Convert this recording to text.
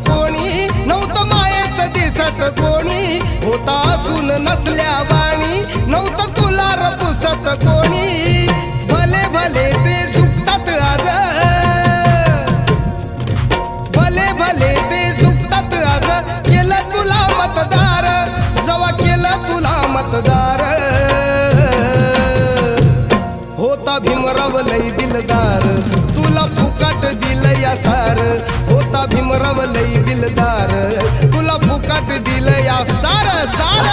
कोणी नव्हतं मायेचं दिसत कोणी होता असून नसल्या वाणी नव्हतं तुला रपुसत कोणी भले भले ते झुकतात आज भले भले ते झुकतात आज केलं तुला मतदार जवा केलं तुला मतदार होता भीमराव लई दिलदार तुला फुकट दिलं या सार होता भीमराव लई दिलदार तुला फुकट दिलं या सार सार